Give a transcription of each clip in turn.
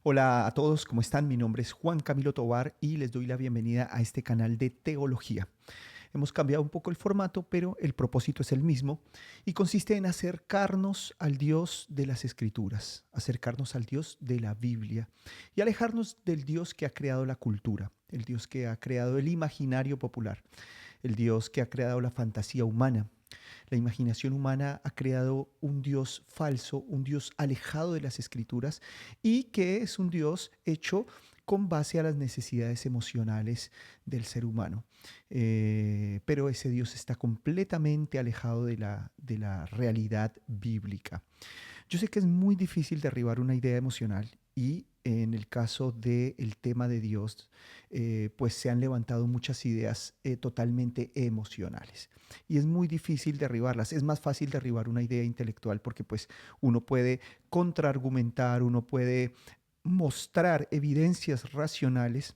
Hola a todos, ¿cómo están? Mi nombre es Juan Camilo Tovar y les doy la bienvenida a este canal de teología. Hemos cambiado un poco el formato, pero el propósito es el mismo y consiste en acercarnos al Dios de las Escrituras, acercarnos al Dios de la Biblia y alejarnos del Dios que ha creado la cultura, el Dios que ha creado el imaginario popular, el Dios que ha creado la fantasía humana. La imaginación humana ha creado un Dios falso, un Dios alejado de las escrituras y que es un Dios hecho con base a las necesidades emocionales del ser humano. Pero ese Dios está completamente alejado de la realidad bíblica. Yo sé que es muy difícil derribar una idea emocional y en el caso del tema de Dios, pues se han levantado muchas ideas totalmente emocionales y es muy difícil derribarlas. Es más fácil derribar una idea intelectual porque pues uno puede contraargumentar, uno puede mostrar evidencias racionales,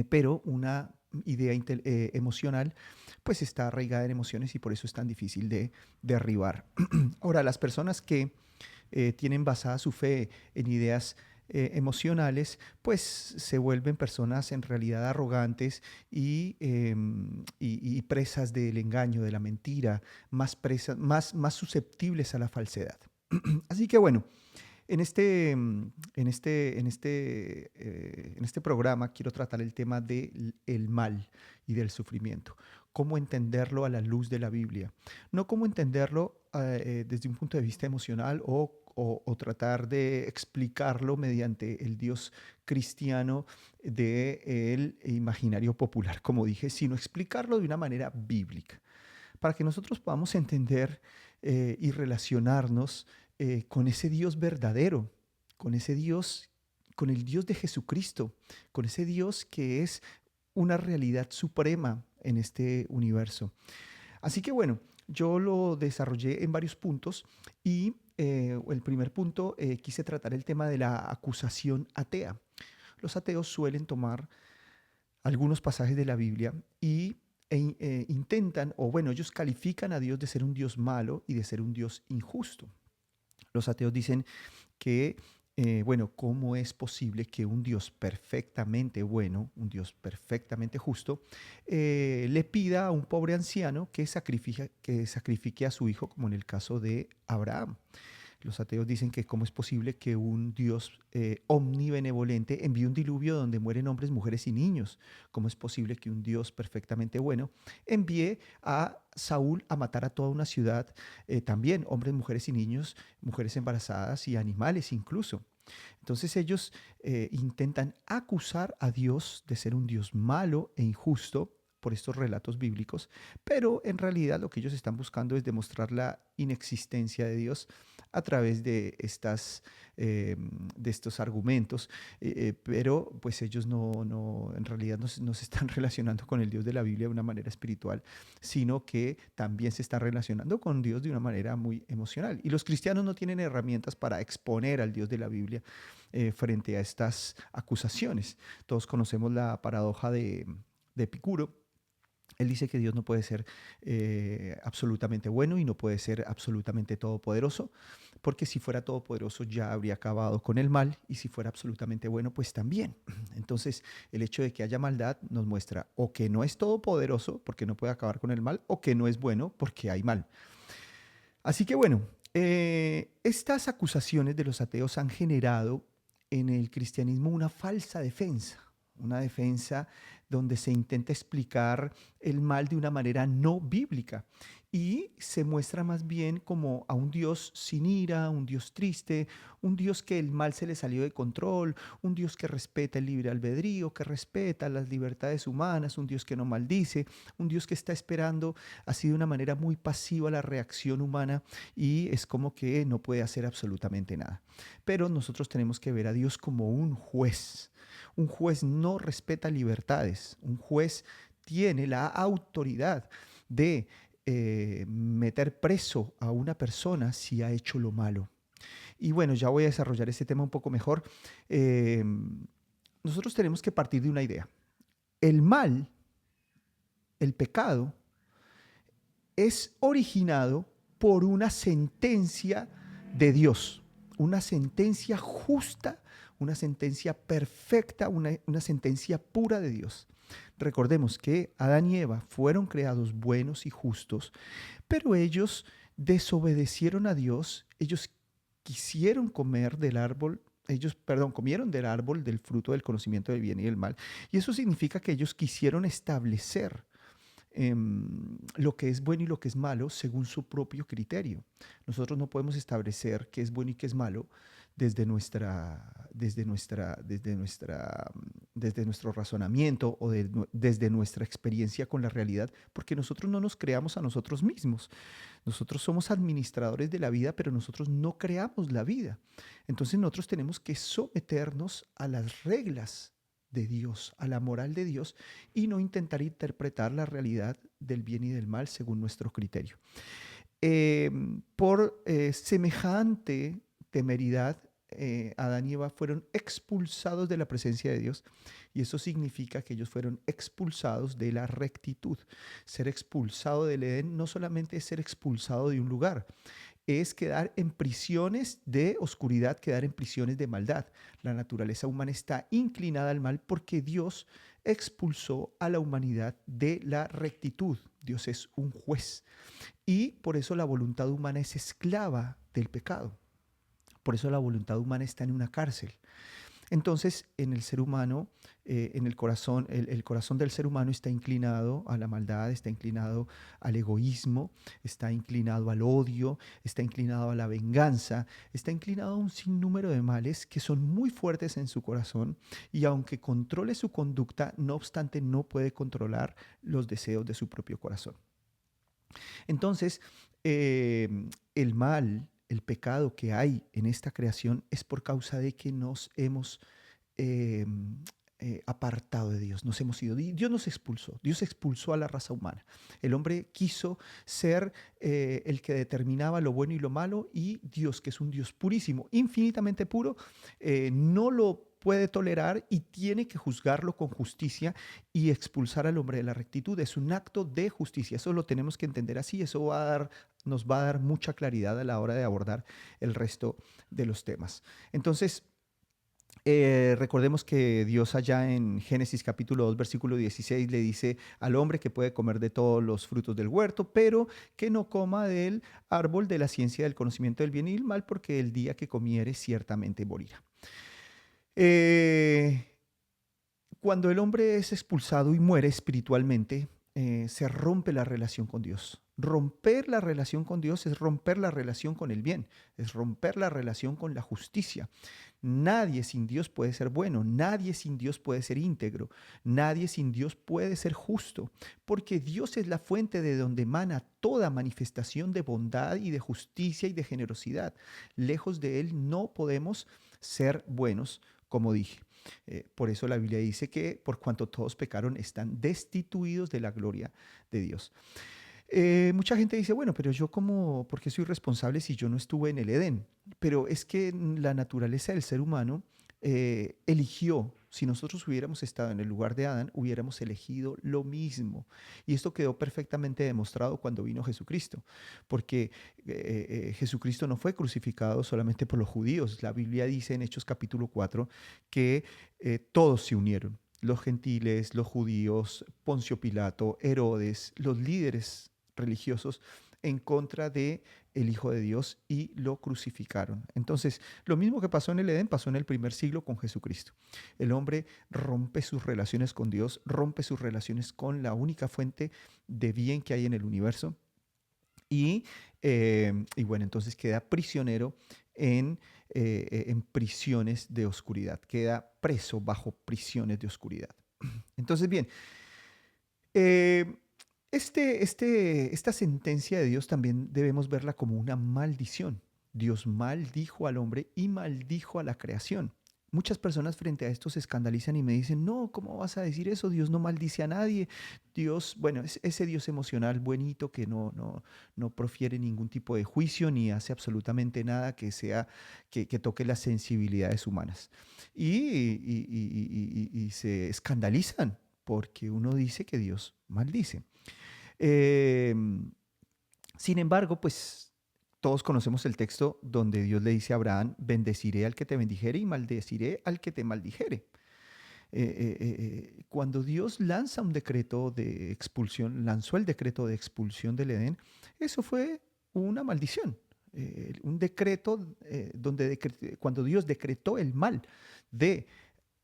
pero una idea emocional pues está arraigada en emociones y por eso es tan difícil de derribar. Ahora, las personas que tienen basada su fe en ideas emocionales, pues se vuelven personas en realidad arrogantes y presas del engaño, de la mentira, más susceptibles a la falsedad. Así que bueno, en este programa quiero tratar el tema del el mal y del sufrimiento. Cómo entenderlo a la luz de la Biblia. No cómo entenderlo desde un punto de vista emocional o tratar de explicarlo mediante el Dios cristiano del imaginario popular, como dije, sino explicarlo de una manera bíblica para que nosotros podamos entender y relacionarnos con ese Dios verdadero, con ese Dios, con el Dios de Jesucristo, con ese Dios que es una realidad suprema en este universo. Así que bueno, yo lo desarrollé en varios puntos y el primer punto quise tratar el tema de la acusación atea. Los ateos suelen tomar algunos pasajes de la Biblia y intentan, o bueno, ellos califican a Dios de ser un Dios malo y de ser un Dios injusto. Los ateos dicen que, bueno, ¿cómo es posible que un Dios perfectamente bueno, un Dios perfectamente justo, le pida a un pobre anciano que sacrifique a su hijo, como en el caso de Abraham? Los ateos dicen que cómo es posible que un Dios omnibenevolente envíe un diluvio donde mueren hombres, mujeres y niños. ¿Cómo es posible que un Dios perfectamente bueno envíe a Saúl a matar a toda una ciudad, también hombres, mujeres y niños, mujeres embarazadas y animales incluso? Entonces ellos intentan acusar a Dios de ser un Dios malo e injusto por estos relatos bíblicos, pero en realidad lo que ellos están buscando es demostrar la inexistencia de Dios a través de estos argumentos, pero pues ellos en realidad no se están relacionando con el Dios de la Biblia de una manera espiritual, sino que también se están relacionando con Dios de una manera muy emocional. Y los cristianos no tienen herramientas para exponer al Dios de la Biblia frente a estas acusaciones. Todos conocemos la paradoja de Epicuro. Él dice que Dios no puede ser absolutamente bueno y no puede ser absolutamente todopoderoso, porque si fuera todopoderoso ya habría acabado con el mal y si fuera absolutamente bueno, pues también. Entonces, el hecho de que haya maldad nos muestra o que no es todopoderoso porque no puede acabar con el mal o que no es bueno porque hay mal. Así que bueno, estas acusaciones de los ateos han generado en el cristianismo una defensa donde se intenta explicar el mal de una manera no bíblica y se muestra más bien como a un Dios sin ira, un Dios triste, un Dios que el mal se le salió de control, un Dios que respeta el libre albedrío, que respeta las libertades humanas, un Dios que no maldice, un Dios que está esperando así de una manera muy pasiva la reacción humana y es como que no puede hacer absolutamente nada. Pero nosotros tenemos que ver a Dios como un juez. Un juez no respeta libertades, un juez tiene la autoridad de meter preso a una persona si ha hecho lo malo. Y bueno, ya voy a desarrollar este tema un poco mejor. Eh, Nosotros tenemos que partir de una idea. El mal, el pecado, es originado por una sentencia de Dios, una sentencia justa, una sentencia perfecta, una sentencia pura de Dios. Recordemos que Adán y Eva fueron creados buenos y justos, pero ellos desobedecieron a Dios, ellos quisieron comer del árbol, ellos, perdón, comieron del árbol del fruto del conocimiento del bien y del mal. Y eso significa que ellos quisieron establecer lo que es bueno y lo que es malo según su propio criterio. Nosotros no podemos establecer qué es bueno y qué es malo desde nuestro razonamiento o desde nuestra experiencia con la realidad, porque nosotros no nos creamos a nosotros mismos. Nosotros somos administradores de la vida, pero nosotros no creamos la vida. Entonces nosotros tenemos que someternos a las reglas de Dios, a la moral de Dios, y no intentar interpretar la realidad del bien y del mal según nuestro criterio. Por semejante temeridad, Adán y Eva fueron expulsados de la presencia de Dios, y eso significa que ellos fueron expulsados de la rectitud. Ser expulsado del Edén no solamente es ser expulsado de un lugar, es quedar en prisiones de oscuridad, quedar en prisiones de maldad. La naturaleza humana está inclinada al mal porque Dios expulsó a la humanidad de la rectitud. Dios es un juez y por eso la voluntad humana es esclava del pecado. Por eso la voluntad humana está en una cárcel. Entonces, en el ser humano, en el corazón, el corazón del ser humano está inclinado a la maldad, está inclinado al egoísmo, está inclinado al odio, está inclinado a la venganza, está inclinado a un sinnúmero de males que son muy fuertes en su corazón, y aunque controle su conducta, no obstante, no puede controlar los deseos de su propio corazón. Entonces, el mal, el pecado que hay en esta creación es por causa de que nos hemos eh, apartado de Dios, nos hemos ido. Dios nos expulsó, Dios expulsó a la raza humana. El hombre quiso ser el que determinaba lo bueno y lo malo, y Dios, que es un Dios purísimo, infinitamente puro, no lo puede tolerar y tiene que juzgarlo con justicia y expulsar al hombre de la rectitud. Es un acto de justicia, eso lo tenemos que entender así, eso nos va a dar mucha claridad a la hora de abordar el resto de los temas. Entonces, recordemos que Dios allá en Génesis capítulo 2, versículo 16 le dice al hombre que puede comer de todos los frutos del huerto, pero que no coma del árbol de la ciencia del conocimiento del bien y del mal, porque el día que comiere ciertamente morirá. Eh, Cuando el hombre es expulsado y muere espiritualmente, se rompe la relación con Dios. Romper la relación con Dios es romper la relación con el bien, es romper la relación con la justicia. Nadie sin Dios puede ser bueno, nadie sin Dios puede ser íntegro, nadie sin Dios puede ser justo, porque Dios es la fuente de donde emana toda manifestación de bondad y de justicia y de generosidad. Lejos de Él no podemos ser buenos, como dije. Por eso la Biblia dice que por cuanto todos pecaron están destituidos de la gloria de Dios. Mucha gente dice, bueno, pero yo ¿por qué soy responsable si yo no estuve en el Edén? Pero es que la naturaleza del ser humano eligió, si nosotros hubiéramos estado en el lugar de Adán, hubiéramos elegido lo mismo. Y esto quedó perfectamente demostrado cuando vino Jesucristo, porque Jesucristo no fue crucificado solamente por los judíos. La Biblia dice en Hechos capítulo 4 que todos se unieron. Los gentiles, los judíos, Poncio Pilato, Herodes, los líderes religiosos en contra de el Hijo de Dios y lo crucificaron. Entonces, lo mismo que pasó en el Edén pasó en el primer siglo con Jesucristo. El hombre rompe sus relaciones con Dios, rompe sus relaciones con la única fuente de bien que hay en el universo, y bueno, entonces queda prisionero en prisiones de oscuridad, queda preso bajo prisiones de oscuridad. Entonces, bien, eh, esta sentencia de Dios también debemos verla como una maldición. Dios maldijo al hombre y maldijo a la creación. Muchas personas frente a esto se escandalizan y me dicen, no, ¿cómo vas a decir eso? Dios no maldice a nadie. Dios, bueno, es ese Dios emocional buenito que no profiere ningún tipo de juicio ni hace absolutamente nada que toque las sensibilidades humanas. Y se escandalizan porque uno dice que Dios maldice. Eh, Sin embargo, pues todos conocemos el texto donde Dios le dice a Abraham, bendeciré al que te bendijere y maldeciré al que te maldijere. Cuando Dios lanza un decreto de expulsión, lanzó el decreto de expulsión del Edén, eso fue una maldición. Un decreto cuando Dios decretó el mal de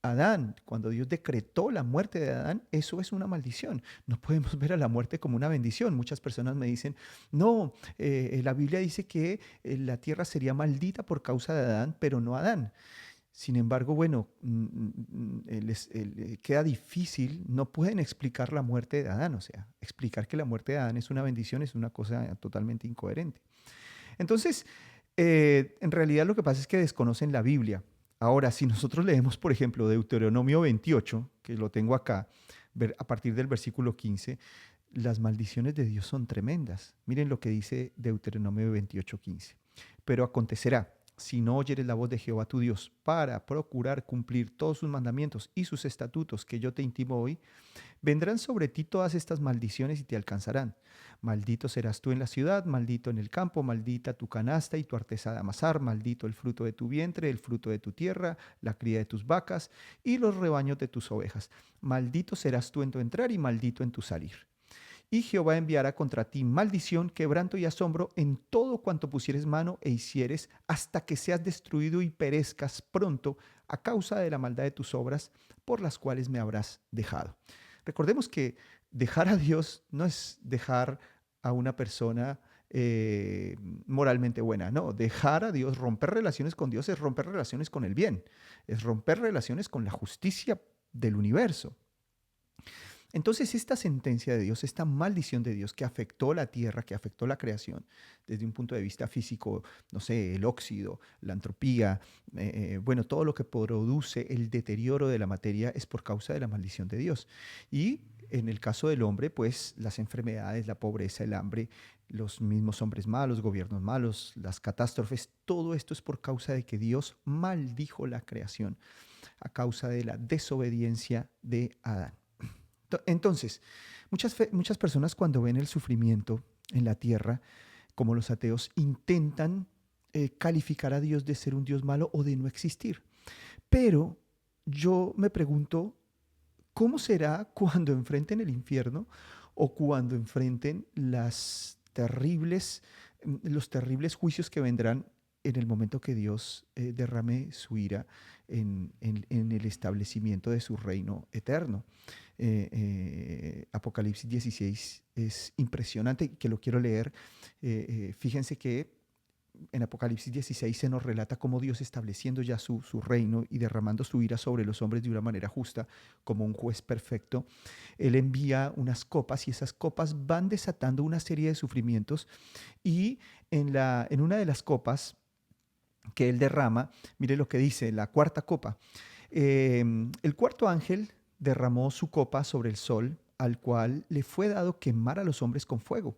Adán, cuando Dios decretó la muerte de Adán, eso es una maldición. No podemos ver a la muerte como una bendición. Muchas personas me dicen, no, la Biblia dice que la tierra sería maldita por causa de Adán, pero no Adán. Sin embargo, bueno, queda difícil, no pueden explicar la muerte de Adán, o sea, explicar que la muerte de Adán es una bendición es una cosa totalmente incoherente. Entonces, en realidad lo que pasa es que desconocen la Biblia. Ahora, si nosotros leemos, por ejemplo, Deuteronomio 28, que lo tengo acá, a partir del versículo 15, las maldiciones de Dios son tremendas. Miren lo que dice Deuteronomio 28:15. Pero acontecerá, si no oyeres la voz de Jehová tu Dios para procurar cumplir todos sus mandamientos y sus estatutos que yo te intimo hoy, vendrán sobre ti todas estas maldiciones y te alcanzarán. Maldito serás tú en la ciudad, maldito en el campo, maldita tu canasta y tu artesa de amasar, maldito el fruto de tu vientre, el fruto de tu tierra, la cría de tus vacas y los rebaños de tus ovejas. Maldito serás tú en tu entrar y maldito en tu salir. Y Jehová enviará contra ti maldición, quebranto y asombro en todo cuanto pusieres mano e hicieres, hasta que seas destruido y perezcas pronto a causa de la maldad de tus obras, por las cuales me habrás dejado. Recordemos que dejar a Dios no es dejar a una persona moralmente buena, no, dejar a Dios, romper relaciones con Dios es romper relaciones con el bien, es romper relaciones con la justicia del universo. Entonces, esta sentencia de Dios, esta maldición de Dios que afectó la tierra, que afectó la creación, desde un punto de vista físico, no sé, el óxido, la entropía, bueno, todo lo que produce el deterioro de la materia es por causa de la maldición de Dios. Y en el caso del hombre, pues las enfermedades, la pobreza, el hambre, los mismos hombres malos, gobiernos malos, las catástrofes, todo esto es por causa de que Dios maldijo la creación a causa de la desobediencia de Adán. Entonces, muchas personas cuando ven el sufrimiento en la tierra, como los ateos, intentan calificar a Dios de ser un Dios malo o de no existir. Pero yo me pregunto, ¿cómo será cuando enfrenten el infierno o cuando enfrenten los terribles juicios que vendrán en el momento que Dios derrame su ira en el establecimiento de su reino eterno? Apocalipsis 16 es impresionante, que lo quiero leer. Fíjense que en Apocalipsis 16 se nos relata cómo Dios estableciendo ya su reino y derramando su ira sobre los hombres de una manera justa, como un juez perfecto. Él envía unas copas y esas copas van desatando una serie de sufrimientos y en una de las copas que él derrama, mire lo que dice, la cuarta copa. El cuarto ángel derramó su copa sobre el sol, al cual le fue dado quemar a los hombres con fuego.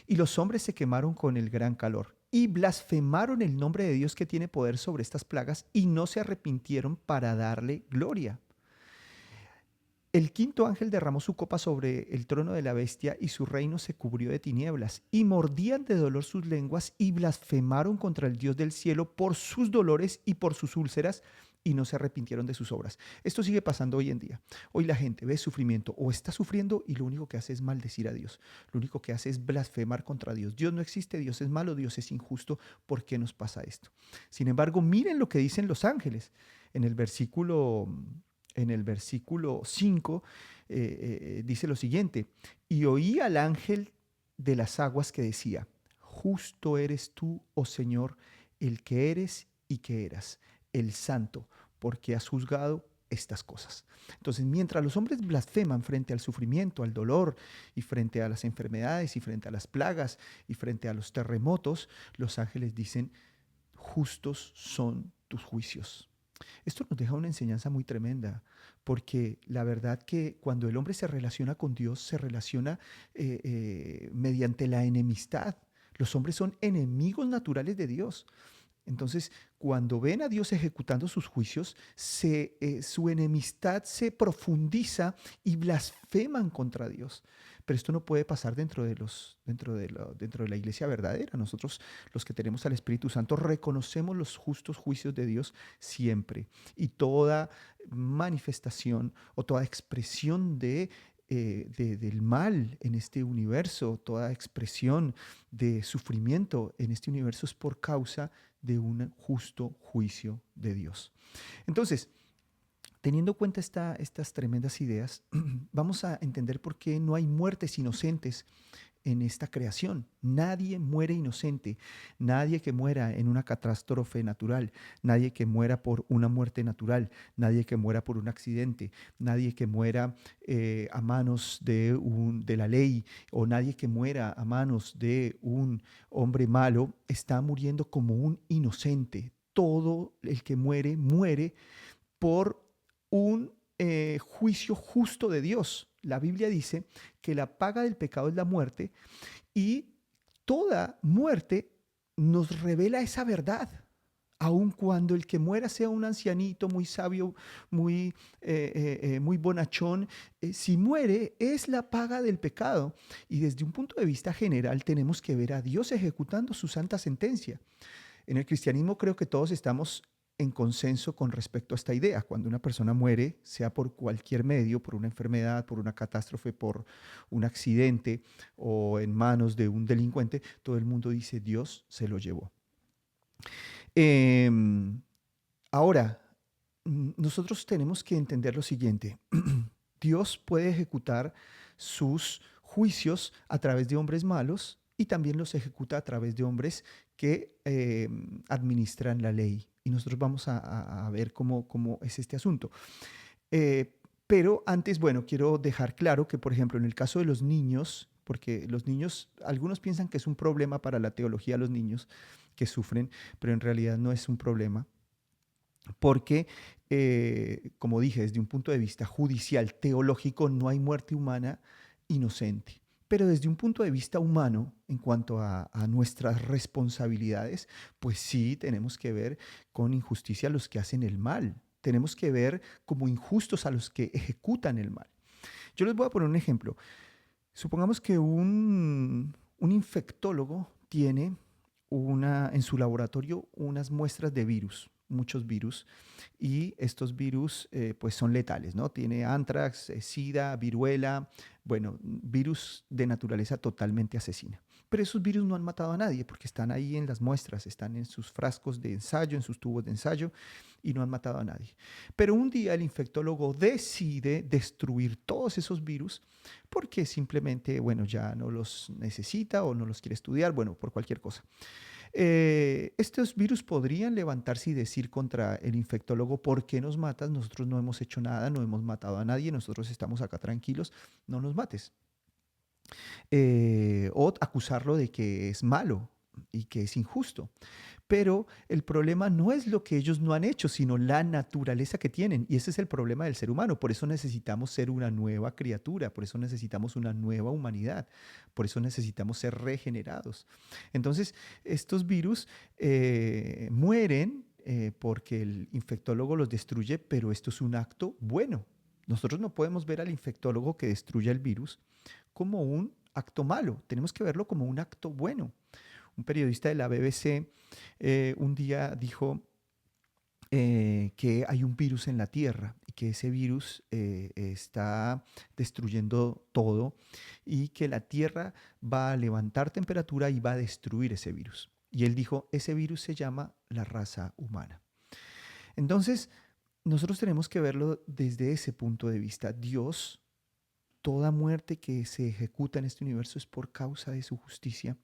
Y los hombres se quemaron con el gran calor y blasfemaron el nombre de Dios que tiene poder sobre estas plagas y no se arrepintieron para darle gloria. El quinto ángel derramó su copa sobre el trono de la bestia y su reino se cubrió de tinieblas y mordían de dolor sus lenguas y blasfemaron contra el Dios del cielo por sus dolores y por sus úlceras y no se arrepintieron de sus obras. Esto sigue pasando hoy en día. Hoy la gente ve sufrimiento o está sufriendo y lo único que hace es maldecir a Dios. Lo único que hace es blasfemar contra Dios. Dios no existe, Dios es malo, Dios es injusto. ¿Por qué nos pasa esto? Sin embargo, miren lo que dicen los ángeles en el versículo en el versículo 5, dice lo siguiente, y oí al ángel de las aguas que decía, justo eres tú, oh Señor, el que eres y que eras, el santo, porque has juzgado estas cosas. Entonces, mientras los hombres blasfeman frente al sufrimiento, al dolor y frente a las enfermedades y frente a las plagas y frente a los terremotos, los ángeles dicen, justos son tus juicios. Esto nos deja una enseñanza muy tremenda, porque la verdad que cuando el hombre se relaciona con Dios, se relaciona mediante la enemistad. Los hombres son enemigos naturales de Dios. Entonces, cuando ven a Dios ejecutando sus juicios, su enemistad se profundiza y blasfeman contra Dios. Pero esto no puede pasar dentro de la iglesia verdadera. Nosotros, los que tenemos al Espíritu Santo, reconocemos los justos juicios de Dios siempre. Y toda manifestación o toda expresión del mal en este universo, toda expresión de sufrimiento en este universo es por causa de un justo juicio de Dios. Entonces, teniendo en cuenta estas tremendas ideas, vamos a entender por qué no hay muertes inocentes en esta creación. Nadie muere inocente, nadie que muera en una catástrofe natural, nadie que muera por una muerte natural, nadie que muera por un accidente, nadie que muera a manos de la ley o nadie que muera a manos de un hombre malo, está muriendo como un inocente. Todo el que muere, muere por un juicio justo de Dios. La Biblia dice que la paga del pecado es la muerte y toda muerte nos revela esa verdad. Aun cuando el que muera sea un ancianito muy sabio, muy bonachón, si muere es la paga del pecado. Y desde un punto de vista general tenemos que ver a Dios ejecutando su santa sentencia. En el cristianismo creo que todos estamos en consenso con respecto a esta idea. Cuando una persona muere, sea por cualquier medio, por una enfermedad, por una catástrofe, por un accidente o en manos de un delincuente, todo el mundo dice Dios se lo llevó. Em, Ahora, nosotros tenemos que entender lo siguiente. Dios puede ejecutar sus juicios a través de hombres malos y también los ejecuta a través de hombres que administran la ley. Y nosotros vamos a ver cómo es este asunto. Pero antes, bueno, quiero dejar claro que, por ejemplo, en el caso de los niños, porque los niños, algunos piensan que es un problema para la teología los niños que sufren, pero en realidad no es un problema porque, como dije, desde un punto de vista judicial, teológico, no hay muerte humana inocente. Pero desde un punto de vista humano, en cuanto a nuestras responsabilidades, pues sí tenemos que ver con injusticia a los que hacen el mal. Tenemos que ver como injustos a los que ejecutan el mal. Yo les voy a poner un ejemplo. Supongamos que un infectólogo tiene en su laboratorio unas muestras de virus, muchos virus, y estos virus pues son letales, ¿no? Tiene anthrax, sida, viruela, bueno, virus de naturaleza totalmente asesina. Pero esos virus no han matado a nadie porque están ahí en las muestras, están en sus frascos de ensayo, en sus tubos de ensayo y no han matado a nadie. Pero un día el infectólogo decide destruir todos esos virus porque simplemente, bueno, ya no los necesita o no los quiere estudiar, bueno, por cualquier cosa. Estos virus podrían levantarse y decir contra el infectólogo, ¿por qué nos matas? Nosotros no hemos hecho nada, no hemos matado a nadie, nosotros estamos acá tranquilos, no nos mates. O acusarlo de que es malo y que es injusto. Pero el problema no es lo que ellos no han hecho, sino la naturaleza que tienen. Y ese es el problema del ser humano. Por eso necesitamos ser una nueva criatura, por eso necesitamos una nueva humanidad, por eso necesitamos ser regenerados. Entonces, estos virus mueren porque el infectólogo los destruye, pero esto es un acto bueno. Nosotros no podemos ver al infectólogo que destruye el virus como un acto malo, tenemos que verlo como un acto bueno. Un periodista de la BBC un día dijo que hay un virus en la Tierra y que ese virus está destruyendo todo y que la Tierra va a levantar temperatura y va a destruir ese virus. Y él dijo, ese virus se llama la raza humana. Entonces, nosotros tenemos que verlo desde ese punto de vista. Dios, toda muerte que se ejecuta en este universo es por causa de su justicia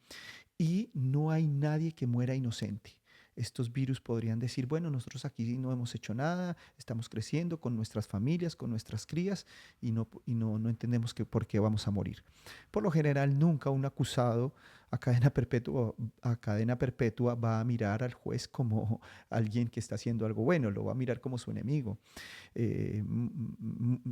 y no hay nadie que muera inocente. Estos virus podrían decir, bueno, nosotros aquí no hemos hecho nada, estamos creciendo con nuestras familias, con nuestras crías y no entendemos por qué vamos a morir. Por lo general, nunca un acusado a cadena perpetua va a mirar al juez como alguien que está haciendo algo bueno, lo va a mirar como su enemigo,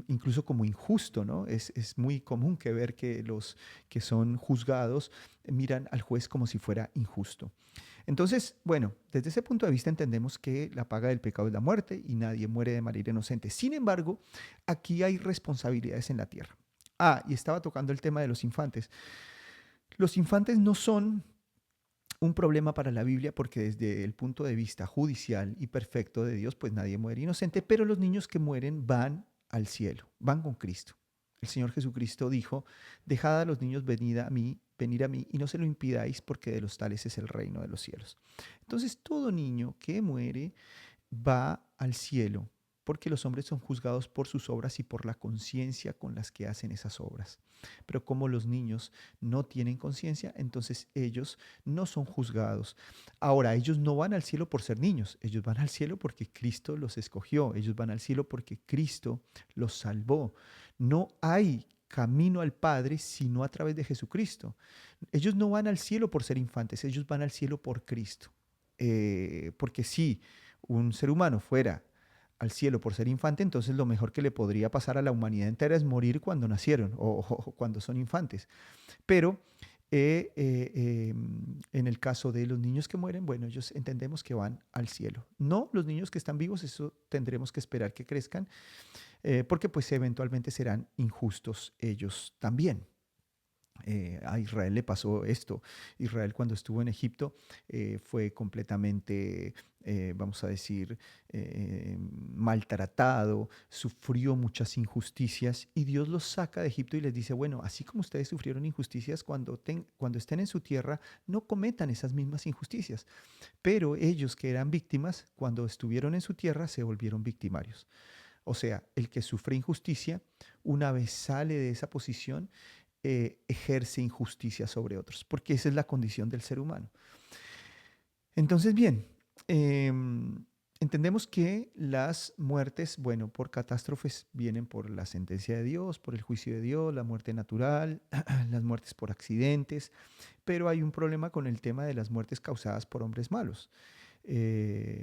incluso como injusto, ¿no? Es muy común que ver que los que son juzgados miran al juez como si fuera injusto. Entonces, bueno, desde ese punto de vista entendemos que la paga del pecado es la muerte y nadie muere de manera inocente. Sin embargo, aquí hay responsabilidades en la tierra. Y estaba tocando el tema de los infantes. Los infantes no son un problema para la Biblia porque desde el punto de vista judicial y perfecto de Dios, pues nadie muere inocente, pero los niños que mueren van al cielo, van con Cristo. El Señor Jesucristo dijo, dejad a los niños venir a mí y no se lo impidáis porque de los tales es el reino de los cielos. Entonces todo niño que muere va al cielo, porque los hombres son juzgados por sus obras y por la conciencia con las que hacen esas obras. Pero como los niños no tienen conciencia, entonces ellos no son juzgados. Ahora, ellos no van al cielo por ser niños, ellos van al cielo porque Cristo los escogió, ellos van al cielo porque Cristo los salvó. No hay camino al Padre sino a través de Jesucristo. Ellos no van al cielo por ser infantes, ellos van al cielo por Cristo. Porque si un ser humano fuera al cielo por ser infante, entonces lo mejor que le podría pasar a la humanidad entera es morir cuando nacieron o cuando son infantes. Pero en el caso de los niños que mueren, bueno, ellos entendemos que van al cielo. No los niños que están vivos, eso tendremos que esperar que crezcan, porque pues eventualmente serán injustos ellos también. A Israel le pasó esto. Israel cuando estuvo en Egipto fue completamente, vamos a decir, maltratado, sufrió muchas injusticias y Dios los saca de Egipto y les dice, bueno, así como ustedes sufrieron injusticias cuando estén en su tierra, no cometan esas mismas injusticias. Pero ellos que eran víctimas, cuando estuvieron en su tierra, se volvieron victimarios. O sea, el que sufre injusticia, una vez sale de esa posición, ejerce injusticia sobre otros, porque esa es la condición del ser humano. Entonces, bien, entendemos que las muertes, bueno, por catástrofes vienen por la sentencia de Dios, por el juicio de Dios, la muerte natural, las muertes por accidentes, pero hay un problema con el tema de las muertes causadas por hombres malos.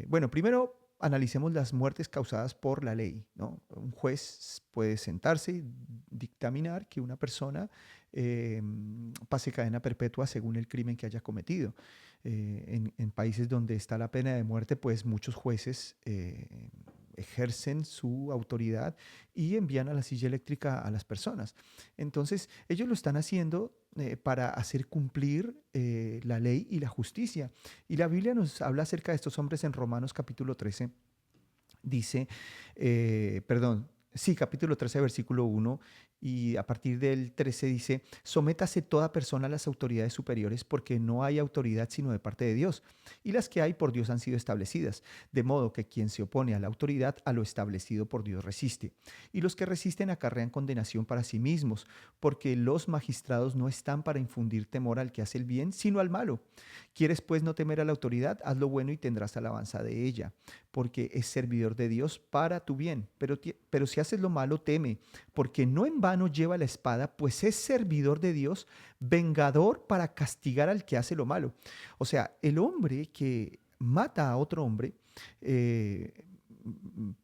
Bueno, primero analicemos las muertes causadas por la ley, ¿no? Un juez puede sentarse y dictaminar que una persona pase cadena perpetua según el crimen que haya cometido. En países donde está la pena de muerte, pues muchos jueces ejercen su autoridad y envían a la silla eléctrica a las personas. Entonces, ellos lo están haciendo para hacer cumplir la ley y la justicia. Y la Biblia nos habla acerca de estos hombres en Romanos capítulo 13. Dice, perdón, sí, capítulo 13, versículo 1, y a partir del 13 dice, sométase toda persona a las autoridades superiores porque no hay autoridad sino de parte de Dios, y las que hay por Dios han sido establecidas, de modo que quien se opone a la autoridad a lo establecido por Dios resiste. Y los que resisten acarrean condenación para sí mismos, porque los magistrados no están para infundir temor al que hace el bien, sino al malo. ¿Quieres pues no temer a la autoridad? Haz lo bueno y tendrás alabanza de ella, porque es servidor de Dios para tu bien. Pero si haces lo malo, teme, porque no en vano lleva la espada, pues es servidor de Dios, vengador para castigar al que hace lo malo. O sea, el hombre que mata a otro hombre,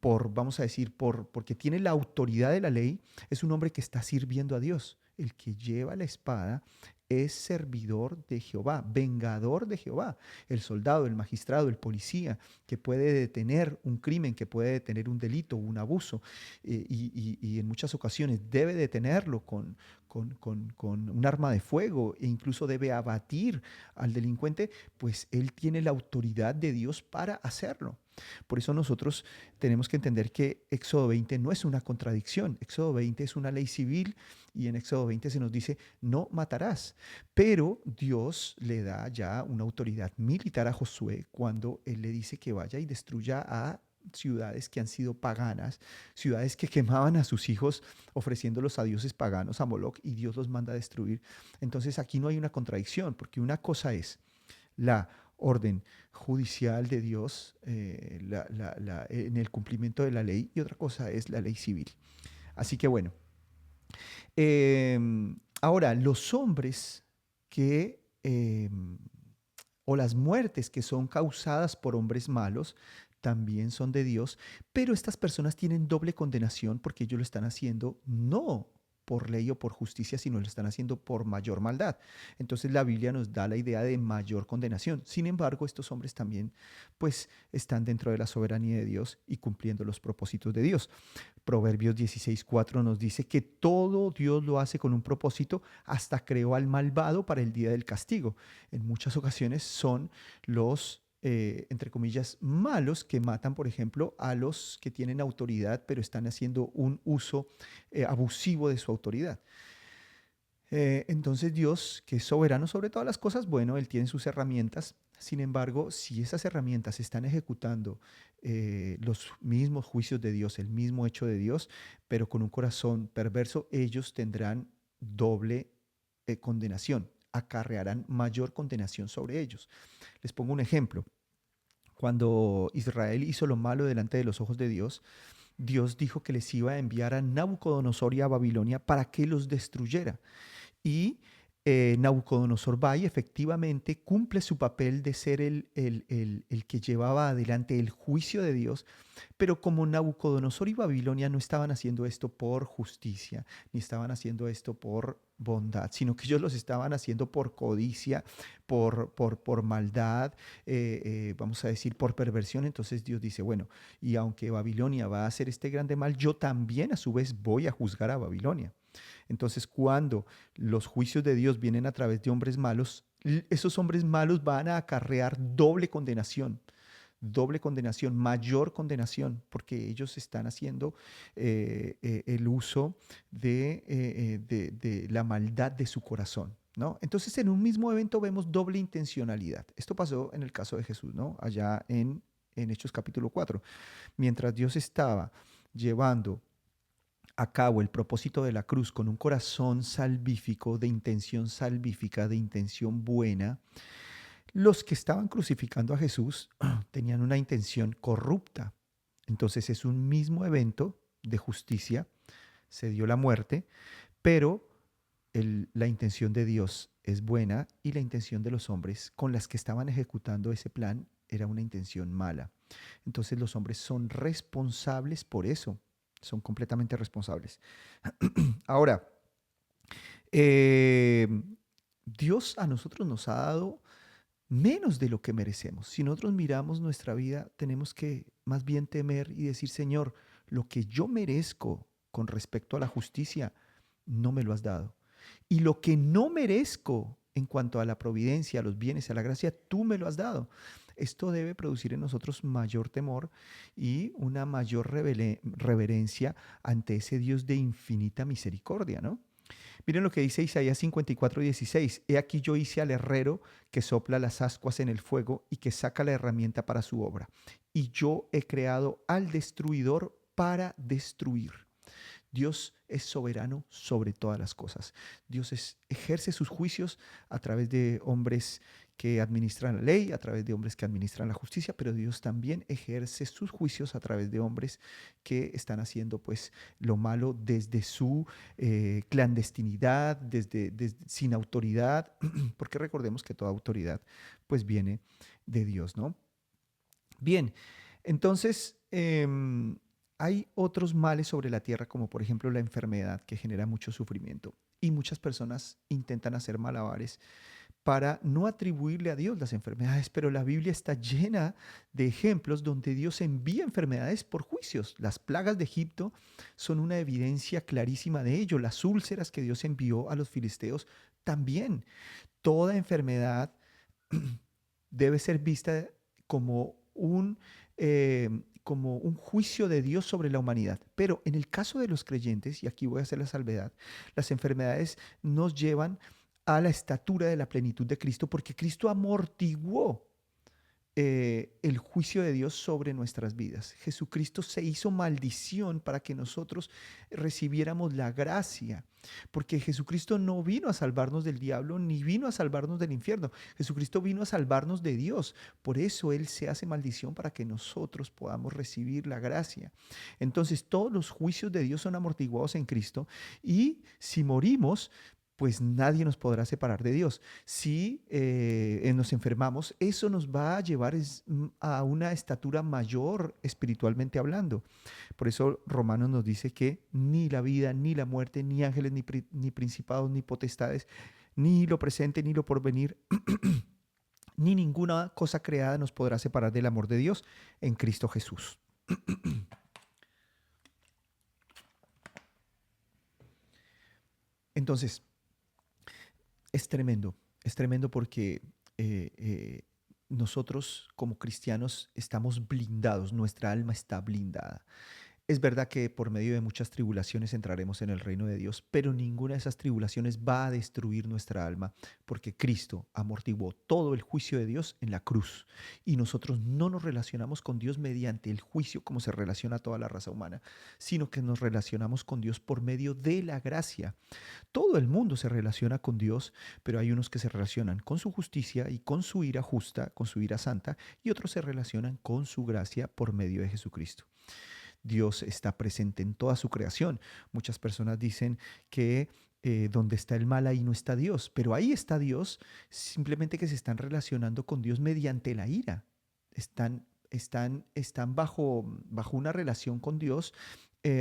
vamos a decir, porque tiene la autoridad de la ley, es un hombre que está sirviendo a Dios. El que lleva la espada es servidor de Jehová, vengador de Jehová. El soldado, el magistrado, el policía, que puede detener un crimen, que puede detener un delito, un abuso, y en muchas ocasiones debe detenerlo con un arma de fuego e incluso debe abatir al delincuente, pues él tiene la autoridad de Dios para hacerlo. Por eso nosotros tenemos que entender que Éxodo 20 no es una contradicción. Éxodo 20 es una ley civil y en Éxodo 20 se nos dice, no matarás. Pero Dios le da ya una autoridad militar a Josué cuando él le dice que vaya y destruya a ciudades que han sido paganas, ciudades que quemaban a sus hijos ofreciéndolos a dioses paganos, a Moloch, y Dios los manda a destruir. Entonces aquí no hay una contradicción, porque una cosa es la orden judicial de Dios en el cumplimiento de la ley y otra cosa es la ley civil. Así que bueno, ahora los hombres que, o las muertes que son causadas por hombres malos, también son de Dios, pero estas personas tienen doble condenación porque ellos lo están haciendo no por ley o por justicia, sino lo están haciendo por mayor maldad. Entonces la Biblia nos da la idea de mayor condenación. Sin embargo, estos hombres también pues están dentro de la soberanía de Dios y cumpliendo los propósitos de Dios. Proverbios 16:4 nos dice que todo Dios lo hace con un propósito, hasta creó al malvado para el día del castigo. En muchas ocasiones son los, entre comillas, malos que matan, por ejemplo, a los que tienen autoridad, pero están haciendo un uso abusivo de su autoridad. Entonces Dios, que es soberano sobre todas las cosas, bueno, Él tiene sus herramientas. Sin embargo, si esas herramientas están ejecutando los mismos juicios de Dios, el mismo hecho de Dios, pero con un corazón perverso, ellos tendrán doble condenación, acarrearán mayor condenación sobre ellos. Les pongo un ejemplo. Cuando Israel hizo lo malo delante de los ojos de Dios, Dios dijo que les iba a enviar a Nabucodonosor y a Babilonia para que los destruyera. Y Nabucodonosor va y efectivamente cumple su papel de ser el que llevaba adelante el juicio de Dios, pero como Nabucodonosor y Babilonia no estaban haciendo esto por justicia, ni estaban haciendo esto por bondad, sino que ellos los estaban haciendo por codicia, por maldad, vamos a decir, por perversión. Entonces Dios dice, bueno, y aunque Babilonia va a hacer este grande mal, yo también a su vez voy a juzgar a Babilonia. Entonces, cuando los juicios de Dios vienen a través de hombres malos, esos hombres malos van a acarrear doble condenación, mayor condenación, porque ellos están haciendo el uso de la maldad de su corazón, ¿no? Entonces, en un mismo evento vemos doble intencionalidad. Esto pasó en el caso de Jesús, ¿no? Allá en Hechos capítulo 4. Mientras Dios estaba llevando a cabo el propósito de la cruz con un corazón salvífico, de intención salvífica, de intención buena, los que estaban crucificando a Jesús tenían una intención corrupta. Entonces es un mismo evento de justicia, se dio la muerte, pero la intención de Dios es buena y la intención de los hombres con las que estaban ejecutando ese plan era una intención mala. Entonces los hombres son responsables por eso, son completamente responsables. Ahora, eh, Dios a nosotros nos ha dado menos de lo que merecemos. Si nosotros miramos nuestra vida, tenemos que más bien temer y decir, Señor, lo que yo merezco con respecto a la justicia, no me lo has dado. Y lo que no merezco en cuanto a la providencia, a los bienes, a la gracia, tú me lo has dado. Esto debe producir en nosotros mayor temor y una mayor reverencia ante ese Dios de infinita misericordia, ¿no? Miren lo que dice Isaías 54:16. He aquí yo hice al herrero que sopla las ascuas en el fuego y que saca la herramienta para su obra. Y yo he creado al destruidor para destruir. Dios es soberano sobre todas las cosas. Dios ejerce sus juicios a través de hombres que administran la ley, a través de hombres que administran la justicia, pero Dios también ejerce sus juicios a través de hombres que están haciendo pues lo malo desde su clandestinidad, sin autoridad, porque recordemos que toda autoridad pues viene de Dios, ¿no? Bien, entonces hay otros males sobre la tierra, como por ejemplo la enfermedad, que genera mucho sufrimiento. Y muchas personas intentan hacer malabares para no atribuirle a Dios las enfermedades, pero la Biblia está llena de ejemplos donde Dios envía enfermedades por juicios. Las plagas de Egipto son una evidencia clarísima de ello. Las úlceras que Dios envió a los filisteos también. Toda enfermedad debe ser vista como como un juicio de Dios sobre la humanidad. Pero en el caso de los creyentes, y aquí voy a hacer la salvedad, las enfermedades nos llevan a la estatura de la plenitud de Cristo, porque Cristo amortiguó el juicio de Dios sobre nuestras vidas. Jesucristo se hizo maldición para que nosotros recibiéramos la gracia, porque Jesucristo no vino a salvarnos del diablo ni vino a salvarnos del infierno. Jesucristo vino a salvarnos de Dios. Por eso Él se hace maldición para que nosotros podamos recibir la gracia. Entonces todos los juicios de Dios son amortiguados en Cristo y si morimos, pues nadie nos podrá separar de Dios. Si nos enfermamos, eso nos va a llevar a una estatura mayor espiritualmente hablando. Por eso Romanos nos dice que ni la vida, ni la muerte, ni ángeles, ni principados, ni potestades, ni lo presente, ni lo porvenir, ni ninguna cosa creada nos podrá separar del amor de Dios en Cristo Jesús. Entonces, es tremendo porque eh, eh, nosotros como cristianos estamos blindados, nuestra alma está blindada. Es verdad que por medio de muchas tribulaciones entraremos en el reino de Dios, pero ninguna de esas tribulaciones va a destruir nuestra alma, porque Cristo amortiguó todo el juicio de Dios en la cruz. Y nosotros no nos relacionamos con Dios mediante el juicio como se relaciona toda la raza humana, sino que nos relacionamos con Dios por medio de la gracia. Todo el mundo se relaciona con Dios, pero hay unos que se relacionan con su justicia y con su ira justa, con su ira santa, y otros se relacionan con su gracia por medio de Jesucristo. Dios está presente en toda su creación. Muchas personas dicen que donde está el mal, ahí no está Dios, pero ahí está Dios, simplemente que se están relacionando con Dios mediante la ira. Están bajo una relación con Dios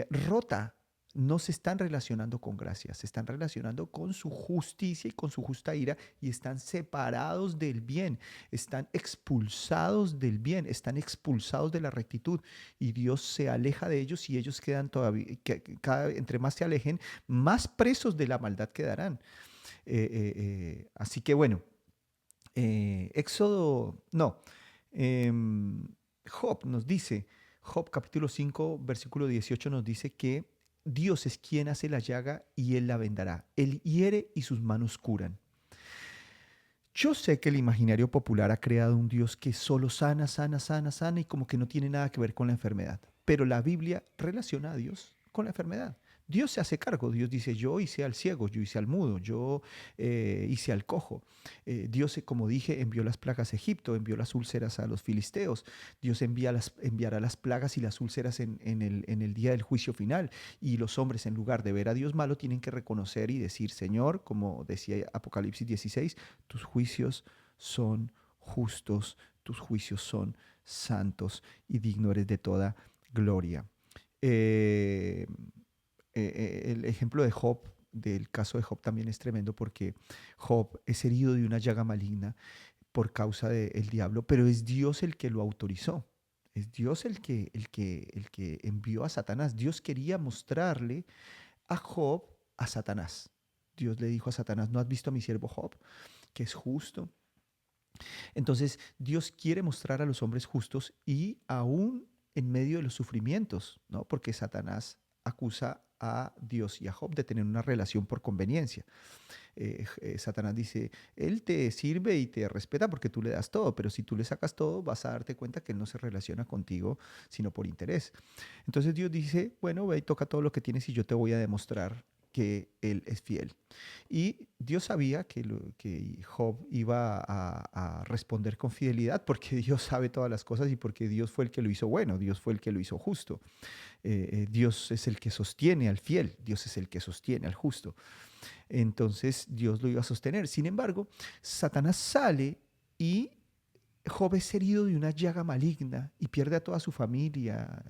rota. No se están relacionando con gracia, se están relacionando con su justicia y con su justa ira y están separados del bien, están expulsados del bien, están expulsados de la rectitud y Dios se aleja de ellos y ellos quedan todavía, entre más se alejen, más presos de la maldad quedarán. Así que bueno, Éxodo, no, em, Job nos dice, Job capítulo 5 versículo 18 nos dice que Dios es quien hace la llaga y él la vendará. Él hiere y sus manos curan. Yo sé que el imaginario popular ha creado un Dios que solo sana, sana, sana, sana y como que no tiene nada que ver con la enfermedad. Pero la Biblia relaciona a Dios con la enfermedad. Dios se hace cargo, Dios dice, yo hice al ciego, yo hice al mudo, yo hice al cojo. Dios, como dije, envió las plagas a Egipto, envió las úlceras a los filisteos. Dios enviará las plagas y las úlceras en el día del juicio final. Y los hombres, en lugar de ver a Dios malo, tienen que reconocer y decir, Señor, como decía Apocalipsis 16, tus juicios son justos, tus juicios son santos y digno eres de toda gloria. Eh, el ejemplo de Job, del caso de Job también es tremendo porque Job es herido de una llaga maligna por causa del diablo, pero es Dios el que lo autorizó. Es Dios el que envió a Satanás. Dios quería mostrarle a Job a Satanás. Dios le dijo a Satanás, ¿no has visto a mi siervo Job, que es justo? Entonces, Dios quiere mostrar a los hombres justos y aún en medio de los sufrimientos, ¿no? Porque Satanás acusa a Dios y a Job de tener una relación por conveniencia. Satanás dice, él te sirve y te respeta porque tú le das todo, pero si tú le sacas todo, vas a darte cuenta que él no se relaciona contigo, sino por interés. Entonces Dios dice, bueno, ve y toca todo lo que tienes y yo te voy a demostrar que él es fiel. Y Dios sabía que Job iba a responder con fidelidad porque Dios sabe todas las cosas y porque Dios fue el que lo hizo bueno, Dios fue el que lo hizo justo. Dios es el que sostiene al fiel, Dios es el que sostiene al justo. Entonces Dios lo iba a sostener. Sin embargo, Satanás sale y Job es herido de una llaga maligna y pierde a toda su familia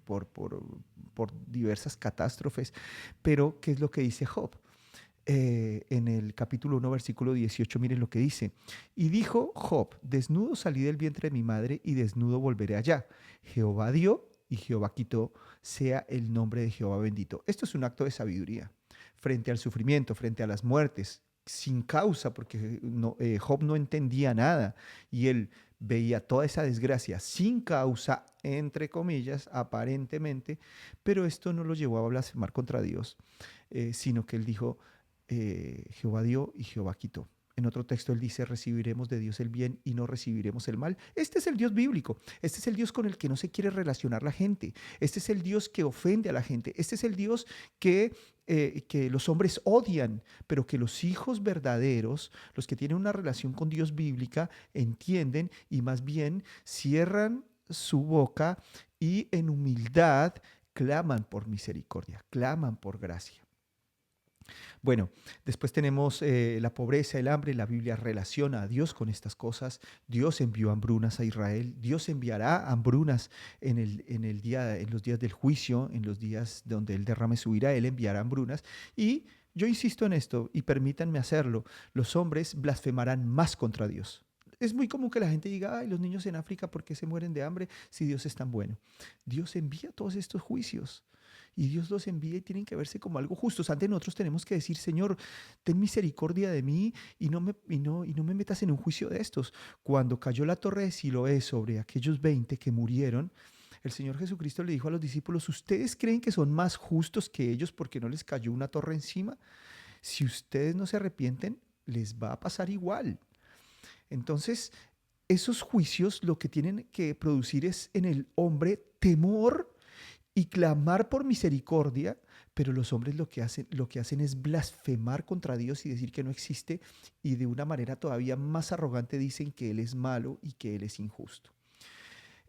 por diversas catástrofes. Pero, ¿qué es lo que dice Job? En el capítulo 1, versículo 18, miren lo que dice. Y dijo Job, desnudo salí del vientre de mi madre y desnudo volveré allá. Jehová dio y Jehová quitó, sea el nombre de Jehová bendito. Esto es un acto de sabiduría frente al sufrimiento, frente a las muertes, sin causa, porque Job no entendía nada y él veía toda esa desgracia sin causa, entre comillas, aparentemente, pero esto no lo llevó a blasfemar contra Dios, sino que él dijo, Jehová dio y Jehová quitó. En otro texto él dice, recibiremos de Dios el bien y no recibiremos el mal. Este es el Dios bíblico. Este es el Dios con el que no se quiere relacionar la gente. Este es el Dios que ofende a la gente. Este es el Dios que los hombres odian, pero que los hijos verdaderos, los que tienen una relación con Dios bíblica, entienden y más bien cierran su boca y en humildad claman por misericordia, claman por gracia. Bueno, después tenemos la pobreza, el hambre. La Biblia relaciona a Dios con estas cosas. Dios envió hambrunas a Israel. Dios enviará hambrunas en los días del juicio, en los días donde Él derrame su ira. Él enviará hambrunas. Y yo insisto en esto, y permítanme hacerlo, los hombres blasfemarán más contra Dios. Es muy común que la gente diga, ay, los niños en África, ¿por qué se mueren de hambre si Dios es tan bueno? Dios envía todos estos juicios y Dios los envía y tienen que verse como algo justos. Antes nosotros tenemos que decir, Señor, ten misericordia de mí y no me metas en un juicio de estos. Cuando cayó la torre de Siloé sobre aquellos 20 que murieron, el Señor Jesucristo le dijo a los discípulos, ¿ustedes creen que son más justos que ellos porque no les cayó una torre encima? Si ustedes no se arrepienten, les va a pasar igual. Entonces, esos juicios lo que tienen que producir es en el hombre temor y clamar por misericordia, pero los hombres lo que hacen es blasfemar contra Dios y decir que no existe, y de una manera todavía más arrogante dicen que Él es malo y que Él es injusto.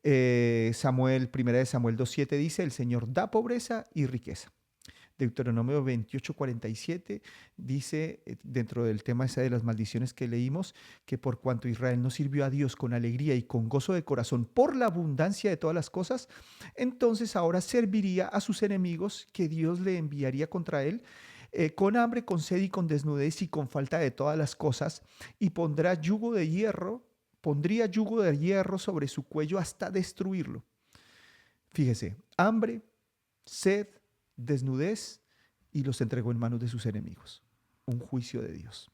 Primera de Samuel 2.7 dice, el Señor da pobreza y riqueza. Deuteronomio 28:47 dice, dentro del tema ese de las maldiciones que leímos, que por cuanto Israel no sirvió a Dios con alegría y con gozo de corazón por la abundancia de todas las cosas, entonces ahora serviría a sus enemigos que Dios le enviaría contra él, con hambre, con sed y con desnudez y con falta de todas las cosas, y pondría yugo de hierro sobre su cuello hasta destruirlo. Fíjese, hambre, sed, desnudez, y los entregó en manos de sus enemigos. Un juicio de Dios.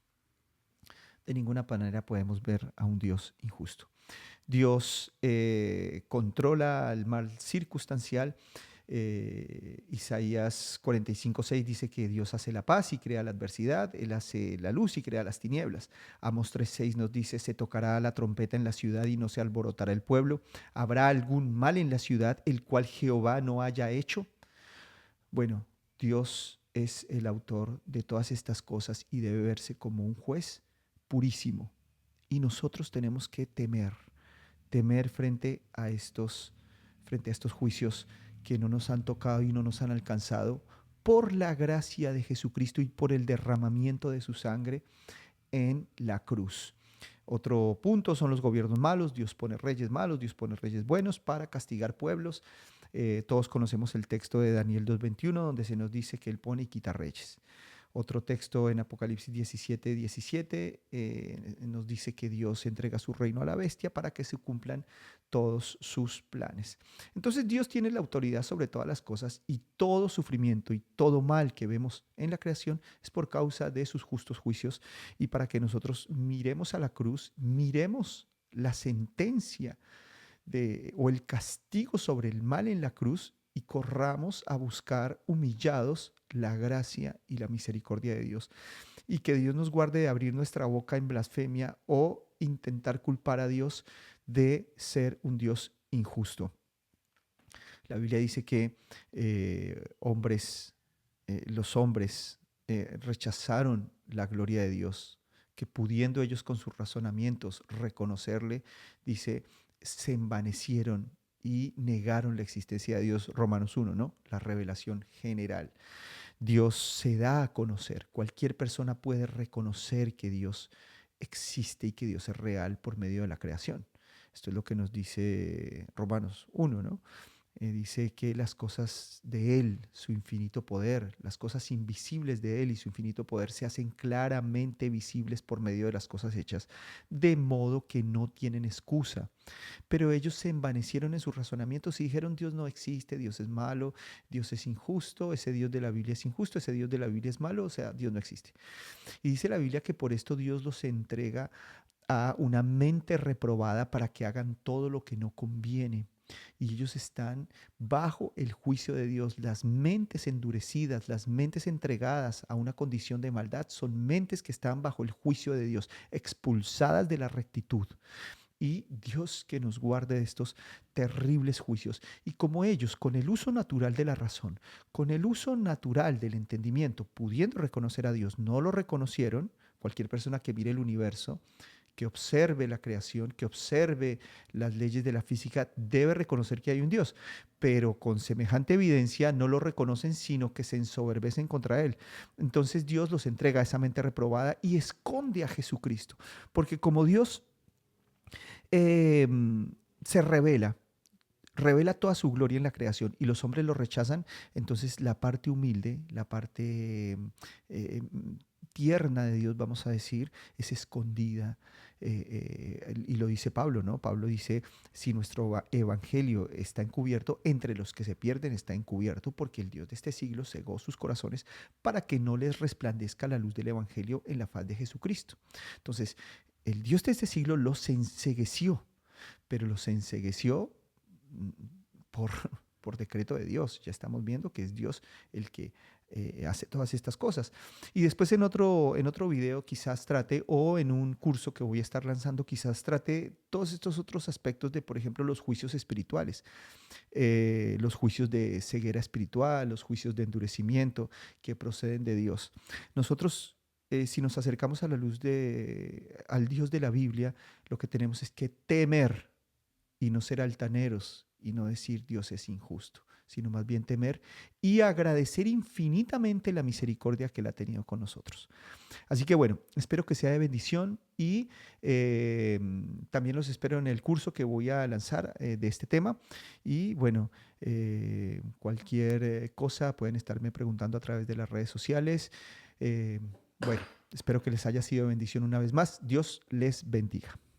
De ninguna manera podemos ver a un Dios injusto. Dios controla el mal circunstancial. Isaías 45:6 dice que Dios hace la paz y crea la adversidad, Él hace la luz y crea las tinieblas. Amos 3:6 nos dice, se tocará la trompeta en la ciudad y no se alborotará el pueblo. ¿Habrá algún mal en la ciudad el cual Jehová no haya hecho? Bueno, Dios es el autor de todas estas cosas y debe verse como un juez purísimo. Y nosotros tenemos que temer frente a estos juicios que no nos han tocado y no nos han alcanzado por la gracia de Jesucristo y por el derramamiento de su sangre en la cruz. Otro punto son los gobiernos malos. Dios pone reyes malos, Dios pone reyes buenos para castigar pueblos. Todos conocemos el texto de Daniel 2:21, donde se nos dice que Él pone y quita reyes. Otro texto en Apocalipsis 17:17 nos dice que Dios entrega su reino a la bestia para que se cumplan todos sus planes. Entonces Dios tiene la autoridad sobre todas las cosas, y todo sufrimiento y todo mal que vemos en la creación es por causa de sus justos juicios, y para que nosotros miremos a la cruz, miremos la sentencia o el castigo sobre el mal en la cruz, y corramos a buscar humillados la gracia y la misericordia de Dios. Y que Dios nos guarde de abrir nuestra boca en blasfemia o intentar culpar a Dios de ser un Dios injusto. La Biblia dice que los hombres rechazaron la gloria de Dios, que pudiendo ellos con sus razonamientos reconocerle, dice, se envanecieron y negaron la existencia de Dios. Romanos 1, ¿no? La revelación general. Dios se da a conocer. Cualquier persona puede reconocer que Dios existe y que Dios es real por medio de la creación. Esto es lo que nos dice Romanos 1, ¿no? Dice que las cosas de Él, su infinito poder, las cosas invisibles de Él y su infinito poder se hacen claramente visibles por medio de las cosas hechas, de modo que no tienen excusa. Pero ellos se envanecieron en sus razonamientos y dijeron, Dios no existe, Dios es malo, Dios es injusto, ese Dios de la Biblia es injusto, ese Dios de la Biblia es malo, o sea, Dios no existe. Y dice la Biblia que por esto Dios los entrega a una mente reprobada para que hagan todo lo que no conviene. Y ellos están bajo el juicio de Dios. Las mentes endurecidas, las mentes entregadas a una condición de maldad, son mentes que están bajo el juicio de Dios, expulsadas de la rectitud. Y Dios que nos guarde de estos terribles juicios. Y como ellos, con el uso natural de la razón, con el uso natural del entendimiento, pudiendo reconocer a Dios, no lo reconocieron. Cualquier persona que mire el universo, que observe la creación, que observe las leyes de la física, debe reconocer que hay un Dios, pero con semejante evidencia no lo reconocen, sino que se ensoberbecen contra Él. Entonces Dios los entrega a esa mente reprobada y esconde a Jesucristo, porque como Dios eh, se revela toda su gloria en la creación y los hombres lo rechazan, entonces la parte humilde, la parte eh, tierna de Dios, vamos a decir, es escondida. Y lo dice Pablo, ¿no? Pablo dice, si nuestro evangelio está encubierto, entre los que se pierden está encubierto, porque el Dios de este siglo cegó sus corazones para que no les resplandezca la luz del evangelio en la faz de Jesucristo. Entonces, el Dios de este siglo los encegueció, pero los encegueció por, por decreto de Dios. Ya estamos viendo que es Dios el que hace todas estas cosas. Y después en otro video quizás trate, o en un curso que voy a estar lanzando, quizás trate todos estos otros aspectos de, por ejemplo, los juicios espirituales, los juicios de ceguera espiritual, los juicios de endurecimiento que proceden de Dios. Nosotros si nos acercamos a la luz al Dios de la Biblia, lo que tenemos es que temer y no ser altaneros y no decir Dios es injusto, sino más bien temer y agradecer infinitamente la misericordia que Él ha tenido con nosotros. Así que bueno, espero que sea de bendición y también los espero en el curso que voy a lanzar de este tema. Y bueno, cualquier cosa pueden estarme preguntando a través de las redes sociales. Eh, bueno, espero que les haya sido de bendición una vez más. Dios les bendiga.